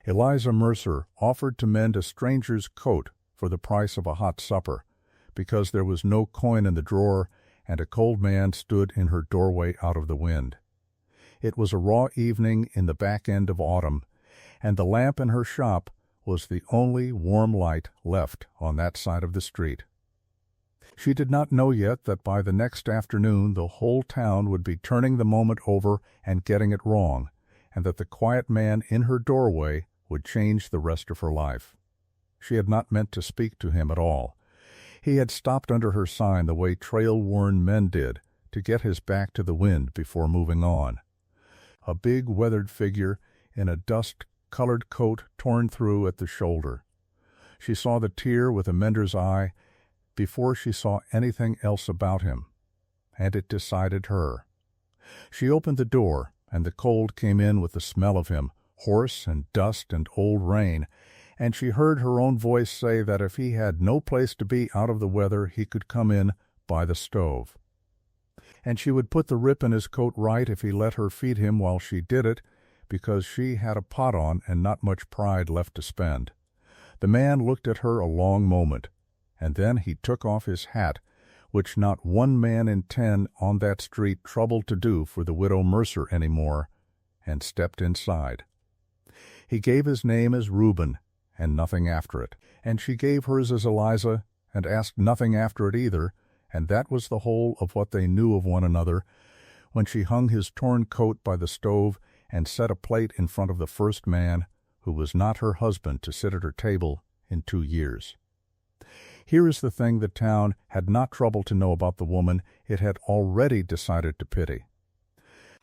Eliza Mercer offered to mend a stranger's coat for the price of a hot supper, because there was no coin in the drawer, and a cold man stood in her doorway out of the wind. It was a raw evening in the back end of autumn, and the lamp in her shop was the only warm light left on that side of the street. She did not know yet that by the next afternoon the whole town would be turning the moment over and getting it wrong, and that the quiet man in her doorway would change the rest of her life. She had not meant to speak to him at all. He had stopped under her sign the way trail-worn men did, to get his back to the wind before moving on. A big weathered figure in a dust-colored coat torn through at the shoulder. She saw the tear with a mender's eye before she saw anything else about him, and it decided her. She opened the door, and the cold came in with the smell of him, hoarse and dust and old rain, and she heard her own voice say that if he had no place to be out of the weather he could come in by the stove. And she would put the rip in his coat right if he let her feed him while she did it, because she had a pot on and not much pride left to spend. The man looked at her a long moment, and then he took off his hat, which not one man in 10 on that street troubled to do for the widow Mercer any more, and stepped inside. He gave his name as Reuben, and nothing after it, and she gave hers as Eliza, and asked nothing after it either, and that was the whole of what they knew of one another, when she hung his torn coat by the stove and set a plate in front of the first man, who was not her husband, to sit at her table in 2 years. Here is the thing the town had not troubled to know about the woman it had already decided to pity.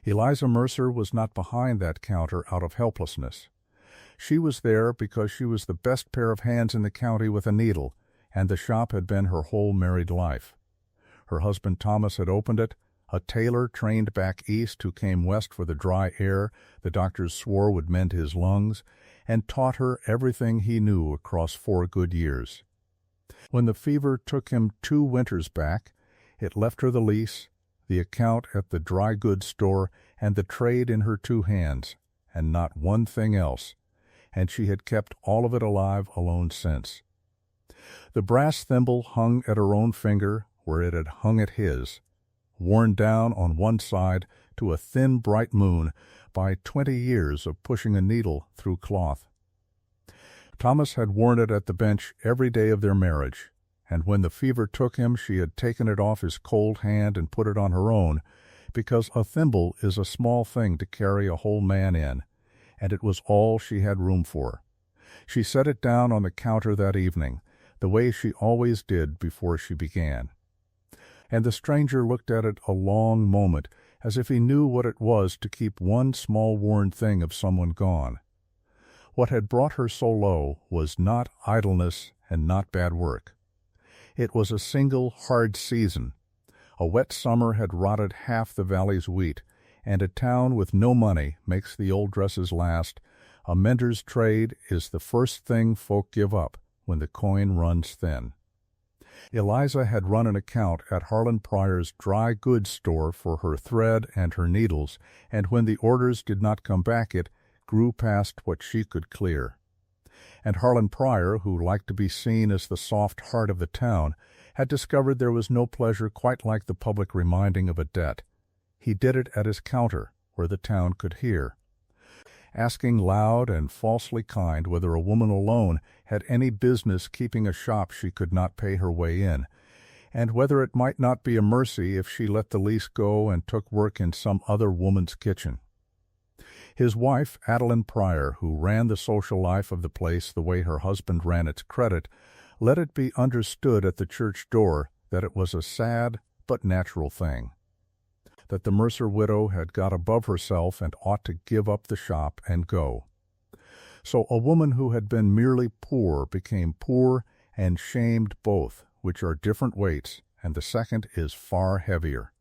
Eliza Mercer was not behind that counter out of helplessness. She was there because she was the best pair of hands in the county with a needle, and the shop had been her whole married life. Her husband Thomas had opened it, a tailor trained back east who came west for the dry air the doctors swore would mend his lungs, and taught her everything he knew across 4 good years. When the fever took him 2 winters back, it left her the lease, the account at the dry goods store, and the trade in her 2 hands, and not one thing else, and she had kept all of it alive alone since. The brass thimble hung at her own finger where it had hung at his, worn down on one side to a thin bright moon by 20 years of pushing a needle through cloth. Thomas had worn it at the bench every day of their marriage, and when the fever took him she had taken it off his cold hand and put it on her own, because a thimble is a small thing to carry a whole man in, and it was all she had room for. She set it down on the counter that evening, the way she always did before she began. And the stranger looked at it a long moment, as if he knew what it was to keep one small worn thing of someone gone. What had brought her so low was not idleness and not bad work. It was a single hard season. A wet summer had rotted half the valley's wheat, and a town with no money makes the old dresses last. A mender's trade is the first thing folk give up when the coin runs thin. Eliza had run an account at Harlan Pryor's dry goods store for her thread and her needles, and when the orders did not come back it grew past what she could clear. And Harlan Pryor, who liked to be seen as the soft heart of the town, had discovered there was no pleasure quite like the public reminding of a debt. He did it at his counter, where the town could hear, asking loud and falsely kind whether a woman alone had any business keeping a shop she could not pay her way in, and whether it might not be a mercy if she let the lease go and took work in some other woman's kitchen. His wife, Cattleman Pryor, who ran the social life of the place the way her husband ran its credit, let it be understood at the church door that it was a sad but natural thing, that the Mercer widow had got above herself and ought to give up the shop and go. So a woman who had been merely poor became poor and shamed both, which are different weights, and the second is far heavier.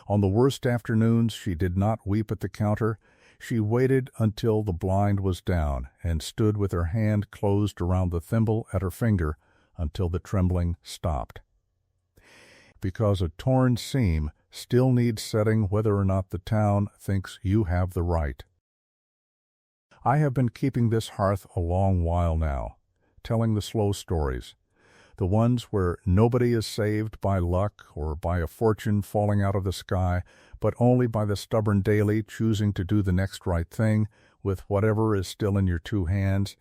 On the worst afternoons she did not weep at the counter. She waited until the blind was down, and stood with her hand closed around the thimble at her finger until the trembling stopped. Because a torn seam still needs setting whether or not the town thinks you have the right. I have been keeping this hearth a long while now, telling the slow stories, the ones where nobody is saved by luck or by a fortune falling out of the sky, but only by the stubborn daily choosing to do the next right thing with whatever is still in your two hands.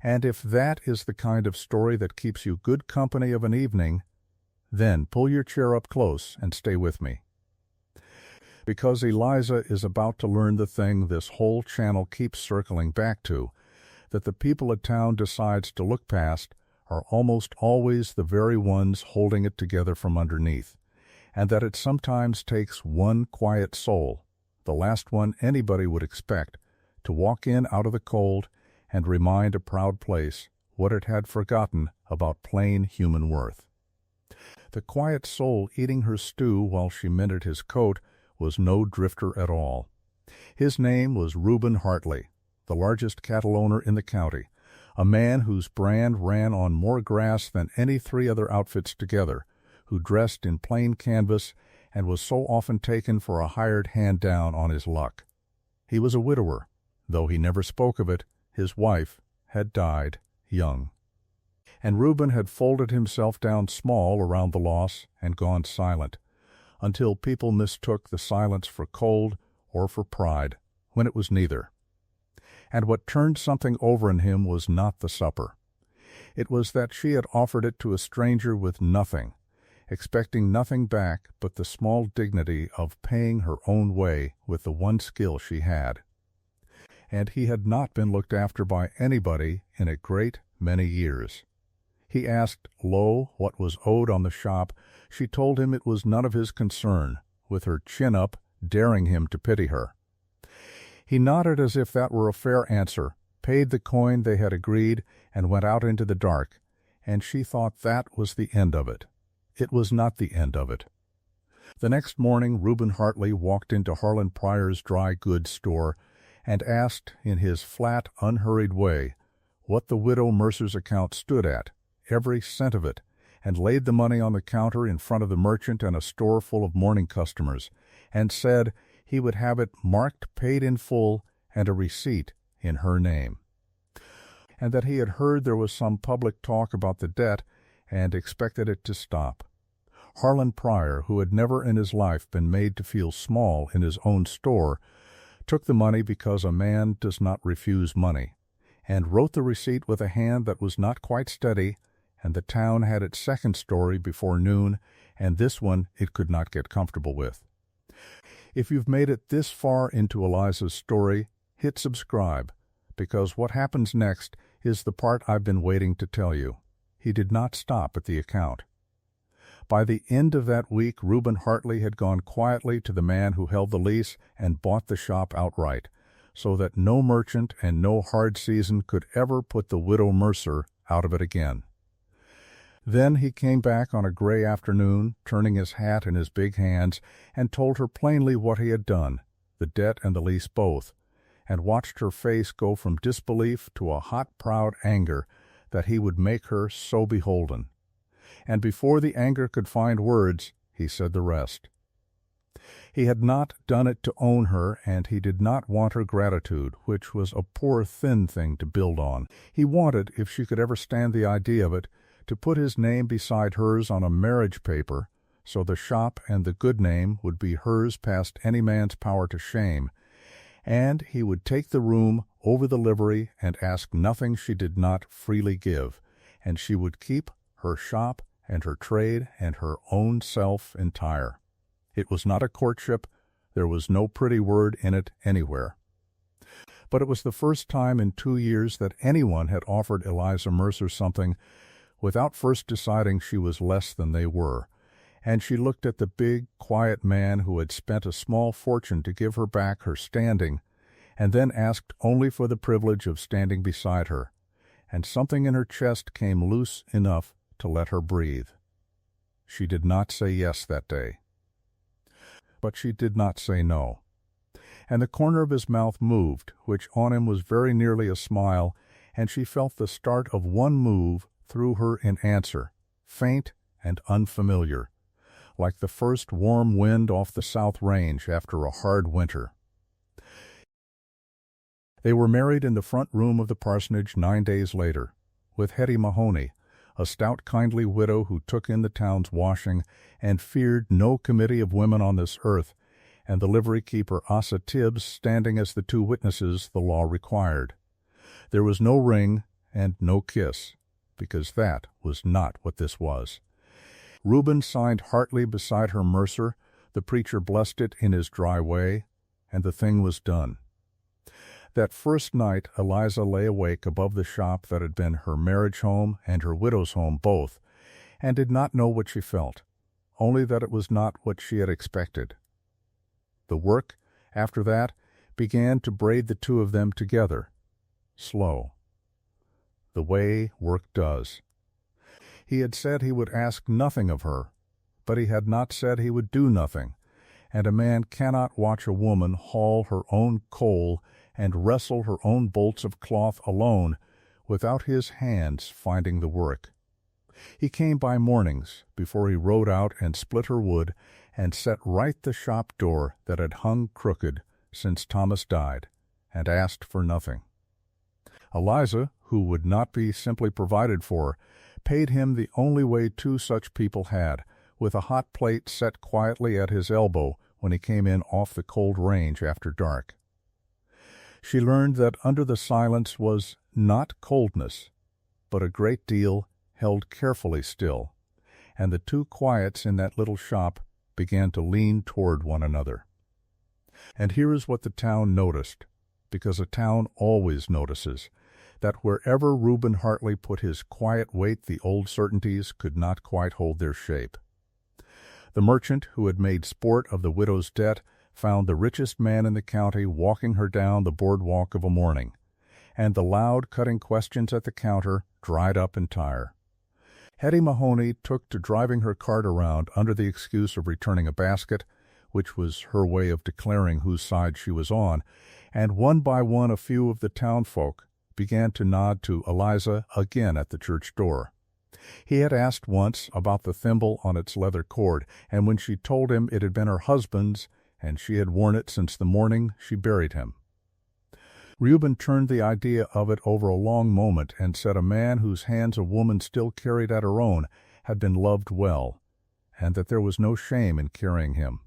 And if that is the kind of story that keeps you good company of an evening, then pull your chair up close and stay with me. Because Eliza is about to learn the thing this whole channel keeps circling back to, that the people a town decides to look past are almost always the very ones holding it together from underneath, and that it sometimes takes one quiet soul, the last one anybody would expect, to walk in out of the cold and remind a proud place what it had forgotten about plain human worth. The quiet soul eating her stew while she mended his coat was no drifter at all. His name was Reuben Hartley, the largest cattle owner in the county, a man whose brand ran on more grass than any three other outfits together, who dressed in plain canvas and was so often taken for a hired hand-down on his luck. He was a widower. Though he never spoke of it, his wife had died young. And Reuben had folded himself down small around the loss and gone silent, until people mistook the silence for cold or for pride, when it was neither. And what turned something over in him was not the supper. It was that she had offered it to a stranger with nothing, expecting nothing back but the small dignity of paying her own way with the one skill she had. And he had not been looked after by anybody in a great many years. He asked Lo what was owed on the shop. She told him it was none of his concern, with her chin up, daring him to pity her. He nodded as if that were a fair answer, paid the coin they had agreed, and went out into the dark, and she thought that was the end of it. It was not the end of it. The next morning Reuben Hartley walked into Harlan Pryor's dry goods store and asked in his flat, unhurried way what the widow Mercer's account stood at, every cent of it, and laid the money on the counter in front of the merchant and a store full of morning customers, and said he would have it marked paid in full and a receipt in her name, and that he had heard there was some public talk about the debt and expected it to stop. Harlan Pryor, who had never in his life been made to feel small in his own store, took the money because a man does not refuse money, and wrote the receipt with a hand that was not quite steady, and the town had its second story before noon, and this one it could not get comfortable with. If you've made it this far into Eliza's story, hit subscribe, because what happens next is the part I've been waiting to tell you. He did not stop at the account. By the end of that week, Reuben Hartley had gone quietly to the man who held the lease and bought the shop outright, so that no merchant and no hard season could ever put the widow Mercer out of it again. Then he came back on a gray afternoon, turning his hat in his big hands, and told her plainly what he had done, the debt and the lease both, and watched her face go from disbelief to a hot, proud anger that he would make her so beholden. And before the anger could find words, he said the rest. He had not done it to own her, and he did not want her gratitude, which was a poor, thin thing to build on. He wanted, if she could ever stand the idea of it, to put his name beside hers on a marriage paper, so the shop and the good name would be hers past any man's power to shame, and he would take the room over the livery and ask nothing she did not freely give, and she would keep her shop and her trade and her own self entire. It was not a courtship. There was no pretty word in it anywhere. But it was the first time in 2 years that anyone had offered Eliza Mercer something without first deciding she was less than they were, and she looked at the big, quiet man who had spent a small fortune to give her back her standing, and then asked only for the privilege of standing beside her, and something in her chest came loose enough to let her breathe. She did not say yes that day. But she did not say no. And the corner of his mouth moved, which on him was very nearly a smile, and she felt the start of one move through her in answer, faint and unfamiliar, like the first warm wind off the south range after a hard winter. They were married in the front room of the parsonage 9 days later, with Hetty Mahoney, a stout kindly widow who took in the town's washing and feared no committee of women on this earth, and the livery-keeper Asa Tibbs standing as the 2 witnesses the law required. There was no ring and no kiss, because that was not what this was. Reuben signed Hartley beside her mercer, the preacher blessed it in his dry way, and the thing was done. That first night Eliza lay awake above the shop that had been her marriage home and her widow's home both, and did not know what she felt, only that it was not what she had expected. The work, after that, began to braid the 2 of them together, slow, the way work does. He had said he would ask nothing of her, but he had not said he would do nothing, and a man cannot watch a woman haul her own coal and wrestle her own bolts of cloth alone without his hands finding the work. He came by mornings before he rode out and split her wood and set right the shop door that had hung crooked since Thomas died, and asked for nothing. Eliza, who would not be simply provided for, paid him the only way 2 such people had, with a hot plate set quietly at his elbow when he came in off the cold range after dark. She learned that under the silence was not coldness, but a great deal held carefully still, and the 2 quiets in that little shop began to lean toward one another. And here is what the town noticed, because a town always notices, that wherever Reuben Hartley put his quiet weight the old certainties could not quite hold their shape. The merchant who had made sport of the widow's debt found the richest man in the county walking her down the boardwalk of a morning, and the loud cutting questions at the counter dried up entire. Hetty Mahoney took to driving her cart around under the excuse of returning a basket, which was her way of declaring whose side she was on, and one by one a few of the townfolk began to nod to Eliza again at the church door. He had asked once about the thimble on its leather cord, and when she told him it had been her husband's, and she had worn it since the morning she buried him. Reuben turned the idea of it over a long moment, and said a man whose hands a woman still carried at her own had been loved well, and that there was no shame in carrying him.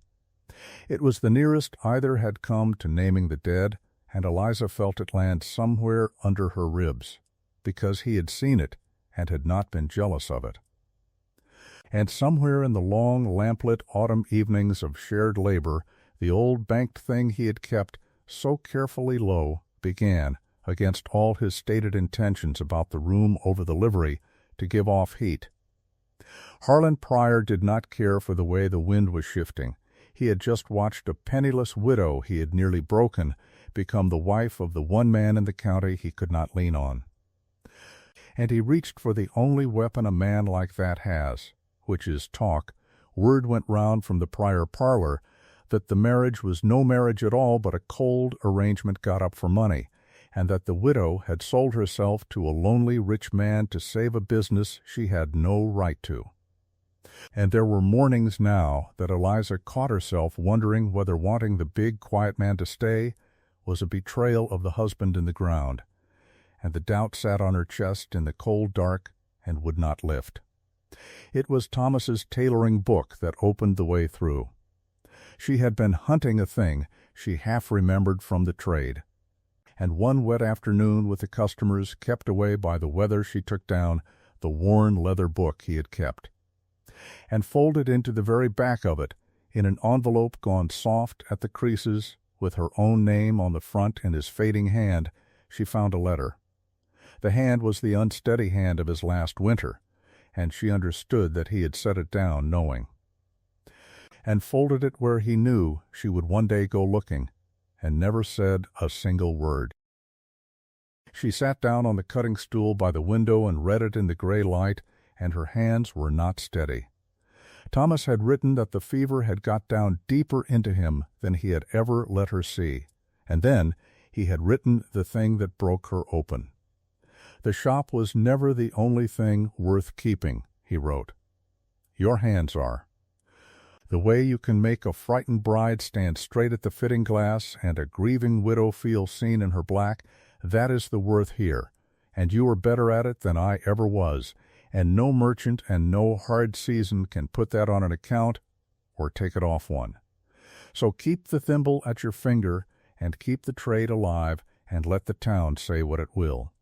It was the nearest either had come to naming the dead, and Eliza felt it land somewhere under her ribs, because he had seen it and had not been jealous of it. And somewhere in the long lamplit autumn evenings of shared labor, the old banked thing he had kept so carefully low began, against all his stated intentions about the room over the livery, to give off heat. Harlan Pryor did not care for the way the wind was shifting. He had just watched a penniless widow he had nearly broken become the wife of the one man in the county he could not lean on. And he reached for the only weapon a man like that has, which is talk. Word went round from the Pryor parlor that the marriage was no marriage at all but a cold arrangement got up for money, and that the widow had sold herself to a lonely rich man to save a business she had no right to. And there were mornings now that Eliza caught herself wondering whether wanting the big, quiet man to stay was a betrayal of the husband in the ground, and the doubt sat on her chest in the cold dark and would not lift. It was Thomas's tailoring book that opened the way through. She had been hunting a thing she half remembered from the trade, and one wet afternoon with the customers kept away by the weather she took down the worn leather book he had kept, and folded into the very back of it, in an envelope gone soft at the creases, with her own name on the front in his fading hand, she found a letter. The hand was the unsteady hand of his last winter, and she understood that he had set it down knowing, and folded it where he knew she would one day go looking, and never said a single word. She sat down on the cutting stool by the window and read it in the gray light, and her hands were not steady. Thomas had written that the fever had got down deeper into him than he had ever let her see, and then he had written the thing that broke her open. The shop was never the only thing worth keeping, he wrote. Your hands are. The way you can make a frightened bride stand straight at the fitting glass and a grieving widow feel seen in her black, that is the worth here, and you are better at it than I ever was, and no merchant and no hard season can put that on an account or take it off one. So keep the thimble at your finger and keep the trade alive and let the town say what it will.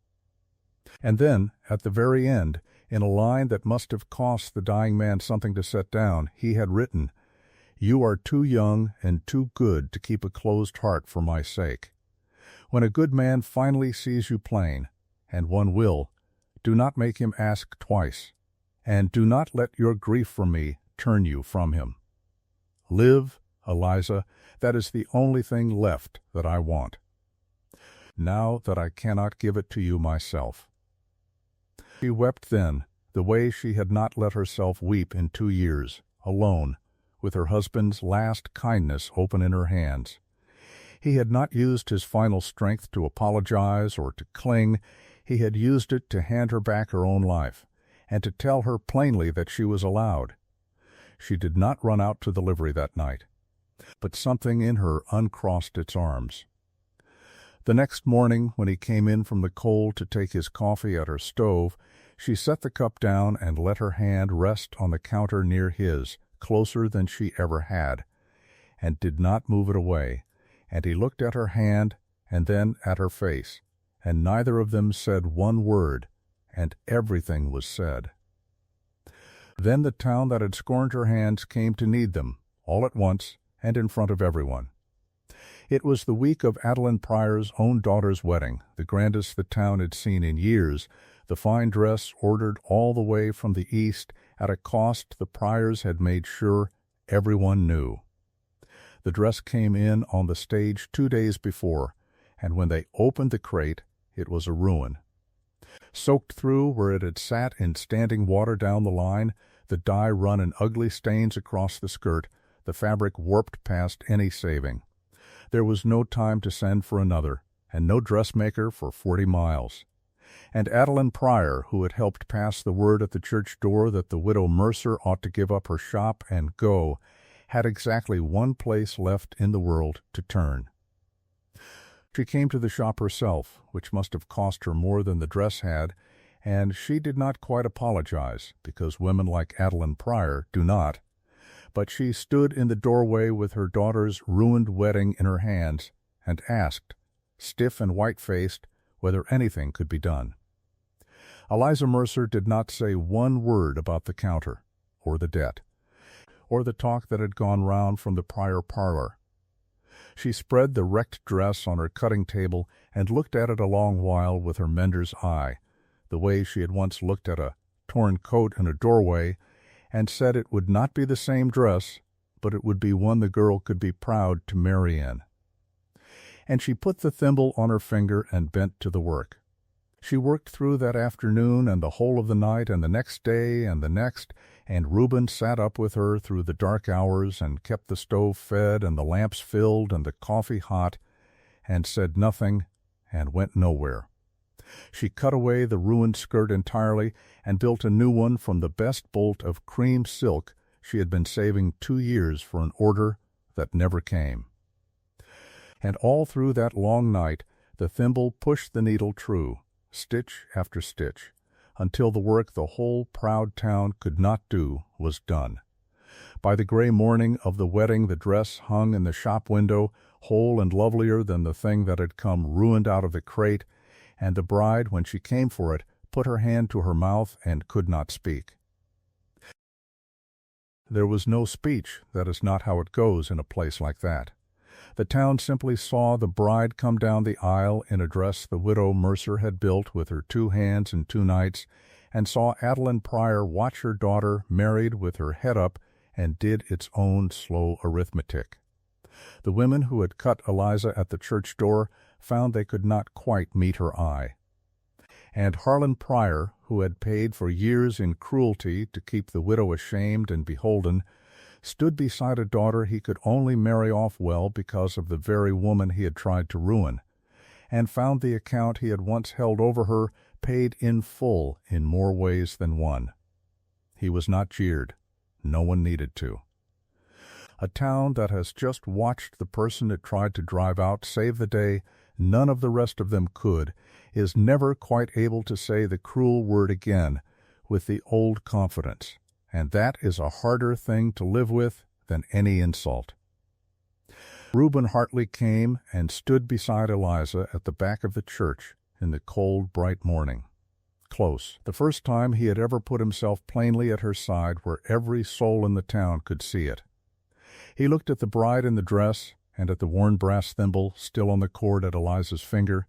And then, at the very end, in a line that must have cost the dying man something to set down, he had written, "You are too young and too good to keep a closed heart for my sake. When a good man finally sees you plain, and one will, do not make him ask twice, and do not let your grief for me turn you from him. Live, Eliza, that is the only thing left that I want, now that I cannot give it to you myself." She wept then, the way she had not let herself weep in 2 years, alone, with her husband's last kindness open in her hands. He had not used his final strength to apologize or to cling. He had used it to hand her back her own life, and to tell her plainly that she was allowed. She did not run out to the livery that night, but something in her uncrossed its arms. The next morning, when he came in from the cold to take his coffee at her stove, she set the cup down and let her hand rest on the counter near his, closer than she ever had, and did not move it away, and he looked at her hand and then at her face, and neither of them said one word, and everything was said. Then the town that had scorned her hands came to need them, all at once and in front of everyone. It was the week of Adeline Pryor's own daughter's wedding, the grandest the town had seen in years, the fine dress ordered all the way from the East at a cost the Pryors had made sure everyone knew. The dress came in on the stage 2 days before, and when they opened the crate, it was a ruin. Soaked through where it had sat in standing water down the line, the dye run in ugly stains across the skirt, the fabric warped past any saving. There was no time to send for another, and no dressmaker for 40 miles. And Adeline Pryor, who had helped pass the word at the church door that the widow Mercer ought to give up her shop and go, had exactly one place left in the world to turn. She came to the shop herself, which must have cost her more than the dress had, and she did not quite apologize, because women like Adeline Pryor do not. But she stood in the doorway with her daughter's ruined wedding in her hands and asked, stiff and white-faced, whether anything could be done. Eliza Mercer did not say one word about the counter, or the debt, or the talk that had gone round from the Pryor parlor. She spread the wrecked dress on her cutting table and looked at it a long while with her mender's eye, the way she had once looked at a torn coat in a doorway, and said it would not be the same dress, but it would be one the girl could be proud to marry in. And she put the thimble on her finger and bent to the work. She worked through that afternoon and the whole of the night and the next day and the next, and Reuben sat up with her through the dark hours and kept the stove fed and the lamps filled and the coffee hot, and said nothing and went nowhere. She cut away the ruined skirt entirely and built a new one from the best bolt of cream silk she had been saving 2 years for an order that never came. And all through that long night the thimble pushed the needle true, stitch after stitch, until the work the whole proud town could not do was done. By the gray morning of the wedding the dress hung in the shop window, whole and lovelier than the thing that had come ruined out of the crate, and the bride, when she came for it, put her hand to her mouth and could not speak. There was no speech. That is not how it goes in a place like that. The town simply saw the bride come down the aisle in a dress the widow Mercer had built with her 2 hands and 2 nights, and saw Adeline Pryor watch her daughter married with her head up, and did its own slow arithmetic. The women who had cut Eliza at the church door found they could not quite meet her eye. And Harlan Pryor, who had paid for years in cruelty to keep the widow ashamed and beholden, stood beside a daughter he could only marry off well because of the very woman he had tried to ruin, and found the account he had once held over her paid in full in more ways than one. He was not jeered. No one needed to. A town that has just watched the person it tried to drive out save the day none of the rest of them could, is never quite able to say the cruel word again with the old confidence, and that is a harder thing to live with than any insult. Reuben Hartley came and stood beside Eliza at the back of the church in the cold, bright morning. Close, the first time he had ever put himself plainly at her side where every soul in the town could see it. He looked at the bride in the dress and at the worn brass thimble still on the cord at Eliza's finger,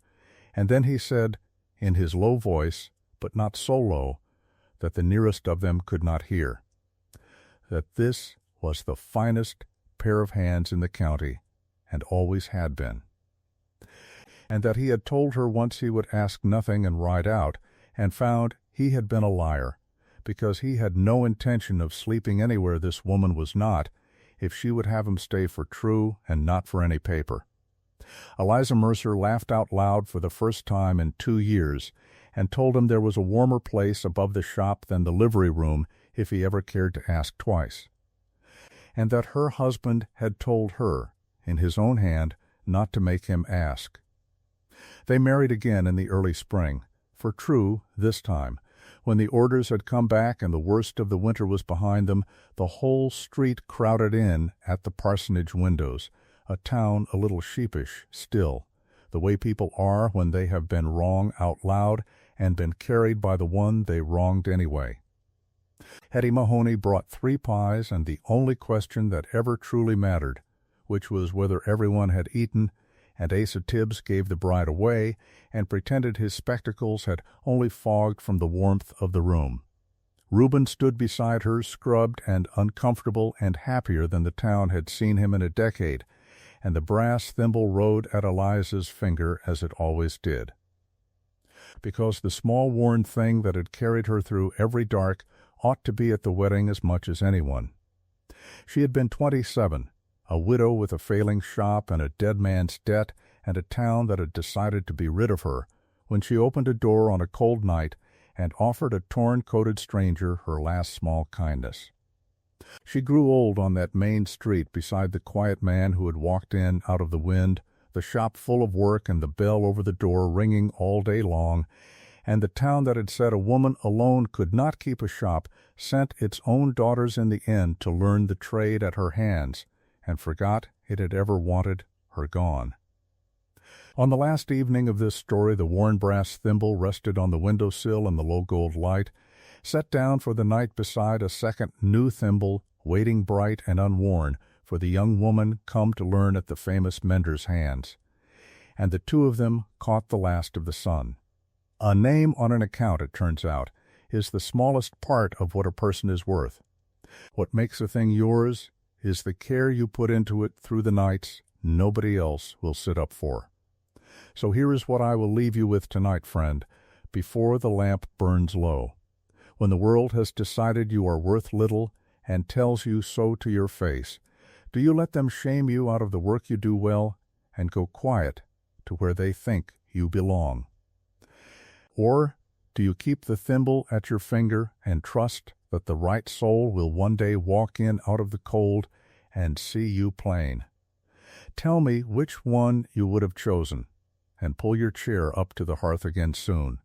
and then he said, in his low voice, but not so low that the nearest of them could not hear, that this was the finest pair of hands in the county, and always had been, and that he had told her once he would ask nothing and ride out, and found he had been a liar, because he had no intention of sleeping anywhere this woman was not, if she would have him stay for true and not for any paper. Eliza Mercer laughed out loud for the first time in 2 years, and told him there was a warmer place above the shop than the livery room if he ever cared to ask twice, and that her husband had told her, in his own hand, not to make him ask. They married again in the early spring, for true this time. When the orders had come back and the worst of the winter was behind them, the whole street crowded in at the parsonage windows, a town a little sheepish still, the way people are when they have been wrong out loud and been carried by the one they wronged anyway. Hetty Mahoney brought 3 pies and the only question that ever truly mattered, which was whether everyone had eaten, and Asa Tibbs gave the bride away and pretended his spectacles had only fogged from the warmth of the room. Reuben stood beside her, scrubbed and uncomfortable and happier than the town had seen him in a decade, and the brass thimble rode at Eliza's finger as it always did. Because the small worn thing that had carried her through every dark ought to be at the wedding as much as anyone. She had been 27, a widow with a failing shop and a dead man's debt and a town that had decided to be rid of her, when she opened a door on a cold night and offered a torn-coated stranger her last small kindness. She grew old on that main street beside the quiet man who had walked in out of the wind, the shop full of work and the bell over the door ringing all day long, and the town that had said a woman alone could not keep a shop sent its own daughters in the end to learn the trade at her hands, and forgot it had ever wanted her gone. On the last evening of this story, the worn brass thimble rested on the window-sill in the low gold light, set down for the night beside a second new thimble, waiting bright and unworn for the young woman come to learn at the famous mender's hands. And the 2 of them caught the last of the sun. A name on an account, it turns out, is the smallest part of what a person is worth. What makes a thing yours is the care you put into it through the nights nobody else will sit up for. So here is what I will leave you with tonight, friend, before the lamp burns low. When the world has decided you are worth little and tells you so to your face, do you let them shame you out of the work you do well and go quiet to where they think you belong? Or do you keep the thimble at your finger and trust that the right soul will one day walk in out of the cold and see you plain? Tell me which one you would have chosen, and pull your chair up to the hearth again soon.